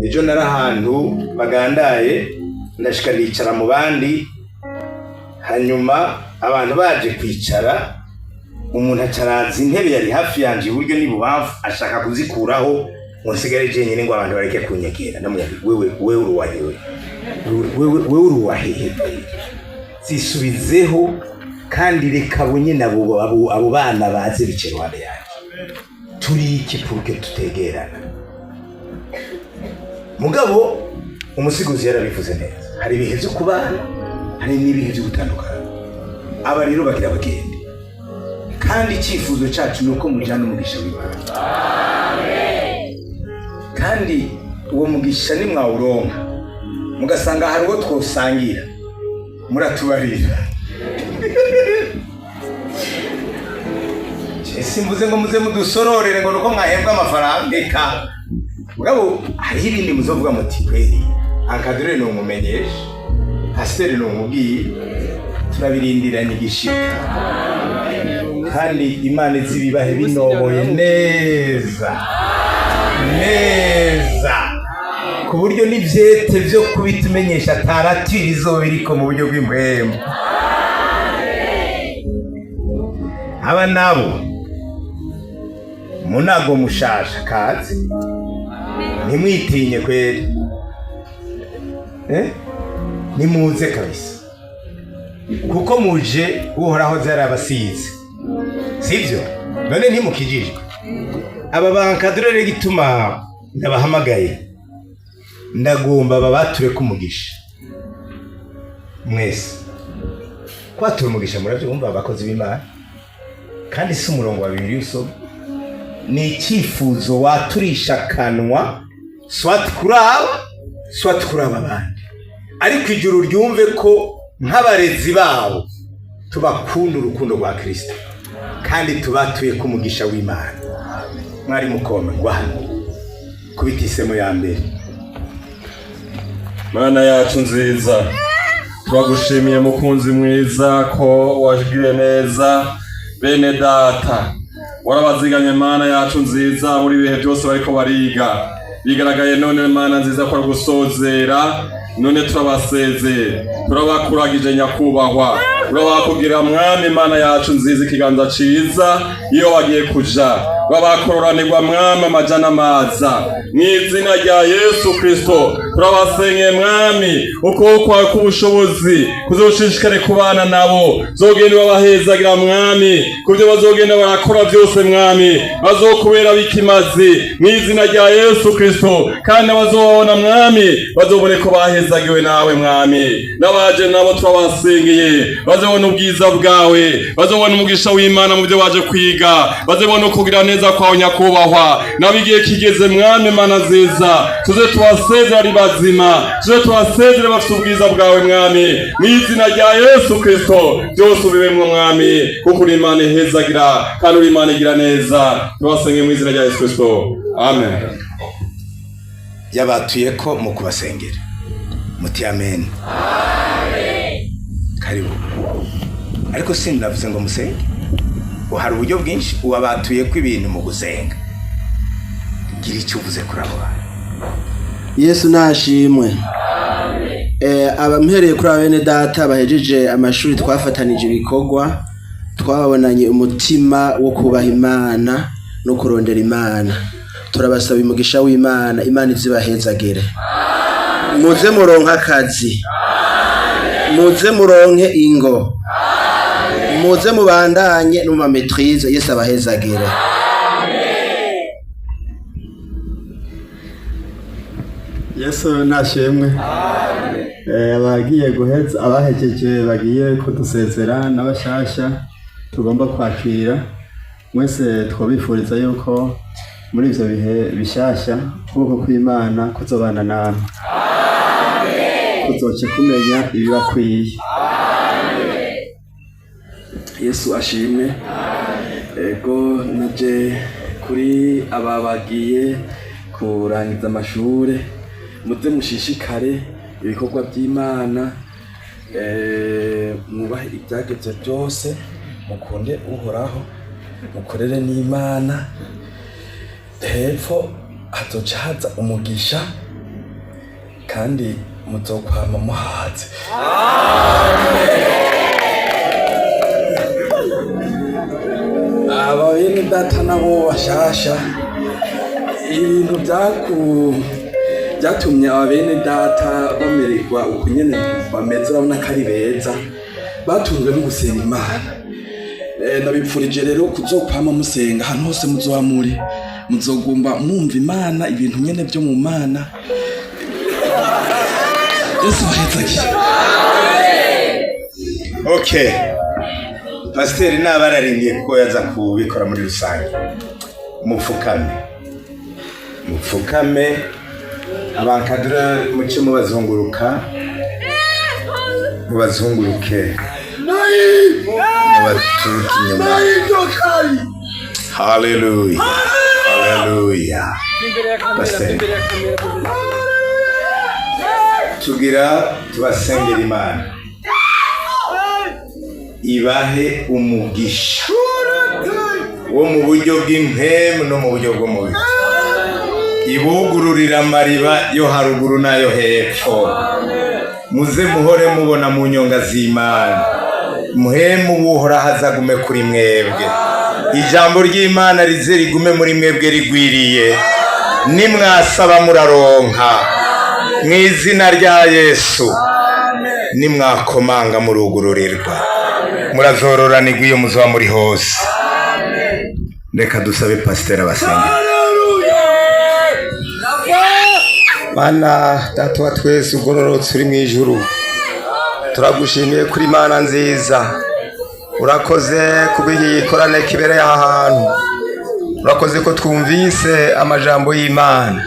ejo nari ahantu bagandaye ndashika nicara mu bandi, hanyuma abantu baje kwicara, umuntu acaraza intebe yari hafi yanje iburyo n'ibubamfu ashaka kuzikuraho ngo nsigare jenyine ngo abantu bareke kunyegera. Namuyabiri wewe uruwahewe, wewe uruwahehe, zisubizeho kandi reka bonye abo bana baze bice rwanda yaje turi ikipuke tutegerana. Mugabo umusigozi yarabivuze neza, hari ibihe byo kubana, hari n'ibihe byo gutandukana. Aba rero bagira bagende, kandi icyifuzo cyacu nuko mujana umugisha w'Imana. Amen. Kandi uwo mugisha ni mwawuronka mugasanga hari uwo twosangira, muratubarira. Simvuze ngo muze mudusororere ngo nuko mwahembwa amafaranga eka. Mugabo hari ibindi muzovuga muti kweri ankadure no mumenyesha, pasiteri no mubwiye, turabirindiranye igishika. Kandi Imana izibibahe binoboye neza neza ku buryo n'ivyete byo kubitumenyesha taratiri izobiriko mu buryo bw'impwemu. Aba nabo munago mushasha kazi nimwitinye kweri, nimuze kabisa, kuko muje uhoraho zarabasize, sivyo? None ntimukijijwe. Aba bankadurere gituma ndabahamagaye, ndagomba babature kumugisha mwese. Kwatura umugisha muravyumva abakozi b'Imana, kandi si umurongo wa Bibiliya usoma, ni icyifuzo waturisha kanwa swat kuraba abandi, ariko ijuru ryumve ko nk'abarezi babo tubakunda urukundo rwa Kristo kandi tubatuye kumugisha w'Imana. Mwari mukome ngwano kubitisemo ya mbere. Mana yacu nziza, turagushimiye mukunzi mwiza ko wajigire neza bene data, warabaziganye Mana yacu nziza muri bihe byose bariko bariga, bigaragaye none Mana nziza ko gusozera, none turabasezeye, turabakuragije nyakubahwa, turabakugira mwami Mana yacu nziza ikiganza ciza iyo wagiye kuja, babakororanirwa mwami amajana maza mw'izina rya Yesu Kristo. Turabasenye mwami ukuboko kwawe k'ubushobozi kuzoshishikare kubana nabo, zogenda babahezagira mwami kubyo bazogenda barakora byose mwami, bazokubera bikimazi mw'izina rya Yesu Kristo, kandi bazobona mwami bazobone ko bahezagiwe nawe mwami. Nabaje nabo turabasengeye bazobona ubwiza bwawe, bazobona umugisha w'Imana mu byo baje kwiga, bazobona kugira neza kwawe nyakubahwa. Nabigiye kigeze mwami Mana nziza, tuze tubasezera ari bazima, tuze tubasezere bafite ubwiza bwawe mwami, mw'izina rya Yesu Kristo. Byose ubibemwe mwami, kuko uri Imana ihezagira kandi uri Imana igira neza. Tubasenge mw'izina rya Yesu Kristo, amen. Yabatuye ko mu kubasengera muti amen. Amen. Karibu. Ariko sinavuze ngo musenge, hari uburyo bwinshi ubabatuye ko ibintu mu gusenga. Gira icyo uvuze kuri abo bantu. Yesu nashimwe. Abamhereye kuri abene data bahejeje amashuri twafatanije ibikorwa, twabonanye umutima wo kubaha Imana no kurondera Imana. Turabasaba umugisha w'Imana, Imana izibahezagire. Muze muronke akazi, muze muronke ingo, muze mubandanye no maîtrise. Yesu abahezagire. Yesu nashimwe. Abagiye guheza, abahejeje bagiye kudusezera n'abashasha tugomba kwakira, mwese twabifuriza yuko muri ivyo bihe bishasha ukuboko kw'Imana kuzobana namwe, kuzoce kumenya ibibakwiye. Yesu ashimwe. Ego naje kuri aba bagiye kurangiza amashure, muze mushishikare ibikorwa by'Imana, mwubahe ibyageze byose, mukunde uhoraho, mukorere n'Imana. Hepfo hazoca haza umugisha kandi muzokwama muhaze. Aba bene data nabo bashasha, ibintu byatumye aba bene data bamererwa uko nyene bameze, urabona ko ari beza, batunzwe no gusenga Imana. Nabipfurije rero kuzokwama musenga ahantu hose muzoba muri, muzogumba mwumva Imana, ibintu nyene byo mu Mana. Yesu ahezagire. Okay, pasiteri n'abararindiye ko yaza kubikora muri rusange. Mupfukame abankadira muce mubazunguruke mubaturuke inyuma. Haleluya. Pasiteri, tugira tubasengera Imana ibahe umugisha wo mu buryo bw'impemu no mu buryo bw'umubiri, ibugururira amariba yo haruguru n'ayo hepfo, muze muhore mubona mu nyonga z'Imana, muhemu buhora hazagume kuri mwebwe, ijambo ry'Imana rize rigume muri mwebwe rigwiriye, nimwasaba muraronka mu izina rya Yesu, nimwakomanga murugururirwa, murazororanirwa iyo muzoba muri hose. Reka dusabe pasiteri abasengera. Mana data wa twese ugororotse uri mu ijuru, turagushimiye kuri Imana nziza, urakoze kubw'iyi korane kibereye aha hantu, urakoze ko twumvise amajambo y'Imana,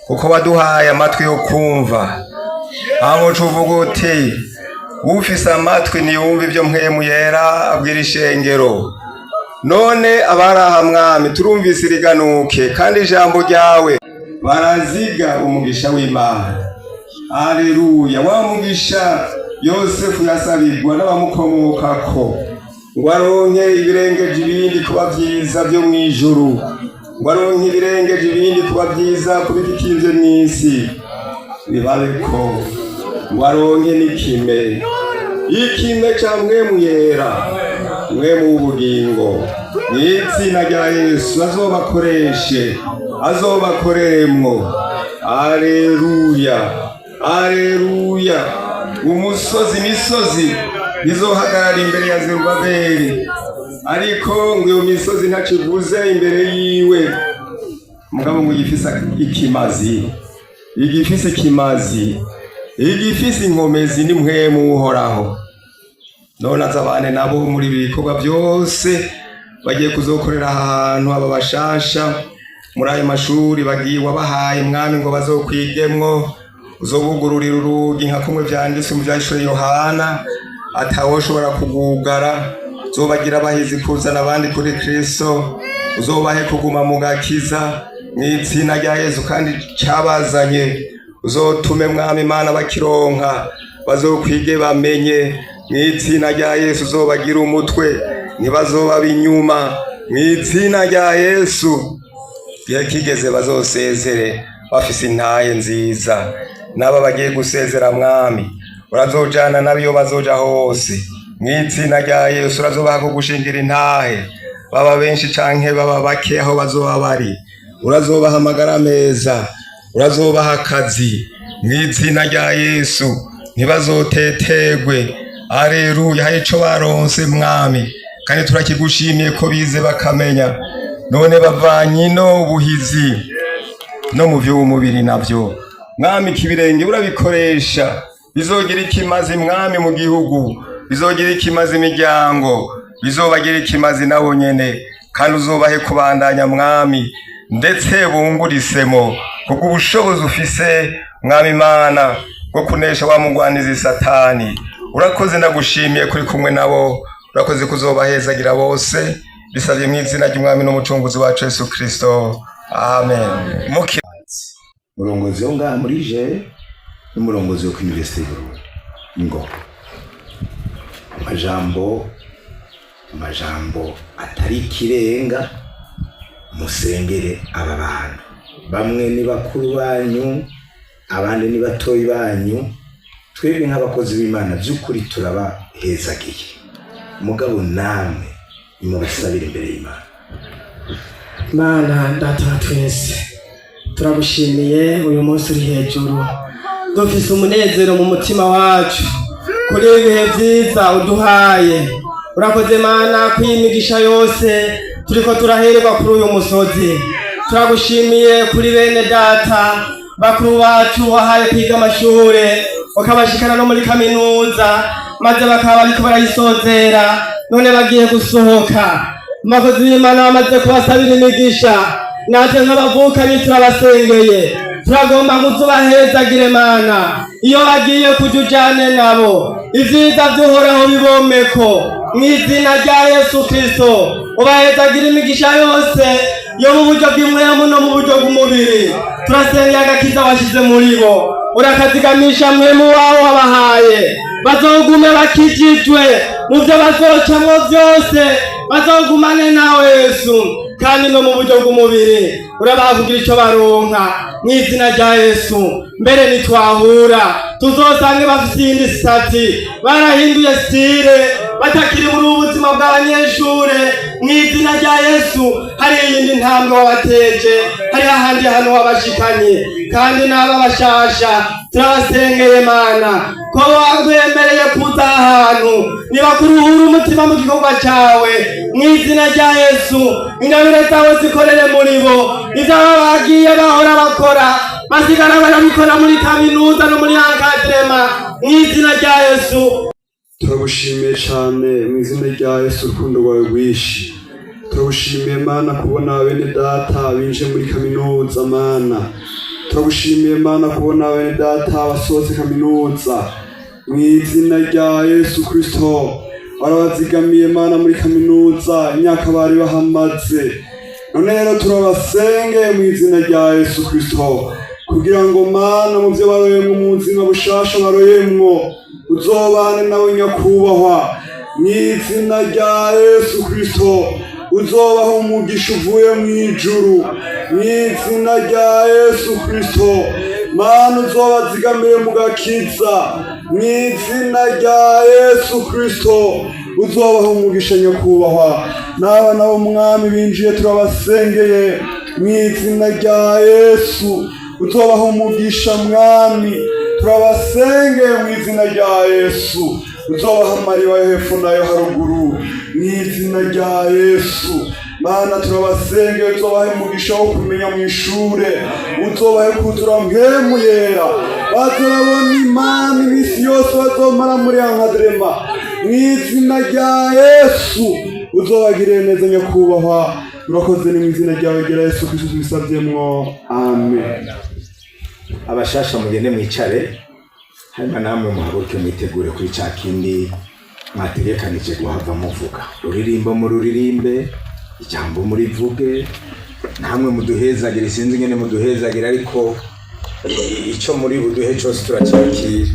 kuko waduhaye amatwi yo kumva. Aho uvuga uti ufise amatwi niyumva ibyo mpwemu yera abwira ishengero. None abaraha Mwami turumvise iriganuke, kandi ijambo ryawe baraziga umugisha w'Imana. Haleluya. Wa mugisha Yosefu yasabirwa n'abamukomokako, ngo aronke ibirengeje ibindi kuba byiza byo mu ijuru, ngo aronke ibirengeje ibindi kuba byiza kubikikinze mw'isi, bibareko ngo aronke n'ikime ca mwemu yera, mwemu w'ubugingo, mw'izina rya Yesu azobakoreremwo. Haleluya. imisozi izohagarara imbere ya Zerubabeli, ariko ngo iyo misozi ntakivuze imbere yiwe. Mugabo ngo igifise inkomezi ni mpwemu uhoraho. None azabane nabo muri ibikorwa byose bagiye kuzokorera ahantu, aba bashasha muri ayo mashuri bagiye wabahaye Mwami ngo bazokwigemwo, uzobugururira urugi nka kumwe vyanditse mu vyashuri Yohana, atawoshobora kugugara. Uzobagira abahizi kuzana abandi kuri Kristo, uzobahe kuguma mu gakiza mw'izina rya Yesu, kandi cyabazanye uzotume Mwami Imana bakironka bazokwige bamenye mw'izina rya Yesu. Uzobagira umutwe ntibazoba binyuma mw'izina rya Yesu. Gihe kigeze bazosezere bafise intaye nziza. Naba bagiye gusezera Mwami, urazojana nabiyo bazoja hose mw'izina rya Yesu. Urazobaha kugushingira intahe, baba benshi canke baba bake aho bazoba bari. Urazobaha amagara meza, urazobaha akazi mw'izina rya Yesu, ntibazotetegwe. Haleluya. Hari ico baronse Mwami, kandi turakigushimiye ko bize bakamenya. None bavanye no buhizi no mu vy'umubiri navyo Mwami, kibirenge urabikoresha, bizogira ikimazi Mwami mu gihugu, bizogira ikimazi imiryango, bizobagira ikimazi nabo nyene, kandi uzobahe kubandanya Mwami, ndetse bungurisemo kuko ubushobozi ufise Mwami Imana bwo kunesha wa mugwanizi Satani. Urakoze, ndagushimiye kuri kumwe nabo, urakoze kuzobahezagira bose, bisabye mu izina ry'Umwami n'umucunguzi wacu Yesu Kristo, amen. Murongozi wo ngaha muri je n'umurongozi wo ku University y'Uburundi ngo amajambo atari ikirenga, musengere aba bantu. Bamwe ni bakuru banyu, abandi ni batoyi banyu, twebwe nk'abakozi b'Imana by'ukuri turabahezagiye, mugabo namwe nimubasabire imbere y'Imana. Mana data wa twese, turagushimiye uyu munsi uri hejuru, dufise umunezero mu mutima wacu kuri ibihe byiza uduhaye. Urakoze Mana kwimigisha yose turiko turahererwa kuri uyu musozi. Turagushimiye kuri bene data bakuru bacu wahaye kwiga amashure bakabashikana no muri kaminuza, maze bakaba bariko barayisozera, none bagiye gusohoka. Abakozi b'Imana bamaze kubasabira imigisha, natwe nk'abavukanyi turabasengeye, turagomba kuzubahezagire Mana. Iyo bagiye kuja ujane nabo, ivyiza vy'uhoraho bibomeko mw'izina rya Yesu Kristo. Ubahezagire imigisha yose yo mu buryo bw'impwemu no mu buryo bw'umubiri. Turasengeye agakiza washize muri bo, urakazigamisha mpwemu wawe wabahaye, bazogume bakijijwe mu vyo bazocamwo vyose, bazogumane nawe Yesu. Kandi no mu buryo bw'umubiri urabaha kugira ico baronka mw'izina rya Yesu. Mbere nitwahura tuzosange bafise iyindi sitati, barahinduye stile, batakiri muri ubuzima bw'abanyeshure. Mw'izina rya Yesu hari iyindi ntambwe wabateje, hari ahandi hantu wabashikanye. Kandi n'aba bashasha turabasengeye Mana ko wagwemereye kuza ahantu nibakuruhura umutima mu gikorwa cawe. Mw'izina rya Yesu ingabire zawe zikorere muri bo, ivyo bagiye bahora bakora basigara barabikora muri kaminuza no muri ankadrema. Mw'izina rya Yesu turagushimiye cyane, mu izina rya Yesu urukundo rwawe rwinshi. Turagushimiye Mana kubona bene data binje muri kaminuza Mana. Turagushimiye Mana kubona bene data basohotse kaminuza mu izina rya Yesu Kristo. Barabazigamiye Mana muri kaminuza imyaka bari bahamaze, none rero turabasenge mu izina rya Yesu Kristo kugira ngo Mana mu byo baroyemwo mu buzima bushasha baroyemwo uzobane nawe nyakubahwa. Mu izina rya Yesu Kristo uzobaha umugisha uvuye mu ijuru. Mu izina rya Yesu Kristo Mana uzobazigamire mu gakiza. Mu izina rya Yesu Kristo uzobaha umugisha nyakubahwa. N'abana b'umwami binjiye turabasengeye mu izina rya Yesu uzobaha umugisha mwami. Turabasengeye mu izina rya Yesu uzobaha amariba yo hepfo nayo haruguru mu izina rya Yesu. Mana turabasengeye uzobahe umugisha wo kumenya mu ishure, uzobahe kuzura mpwemu yera, bazorabona Imana iminsi yose bazomara muri ankadrema. Mu izina rya Yesu uzobagirire neza nyakubahwa. Urakoze ni mu izina ryawe gera Yesu Kristo tubisavyemwo, amen. Abashasha mugende mwicare, hanyuma namwe muhaguruke mwitegure kuri ca kindi mwategekanije guhava muvuga. Ruririmbo mu ruririmbe, ijambo murivuge, namwe muduhezagire. Sinzi ngene muduhezagire, ariko ico muri buduhe cose turacyakira.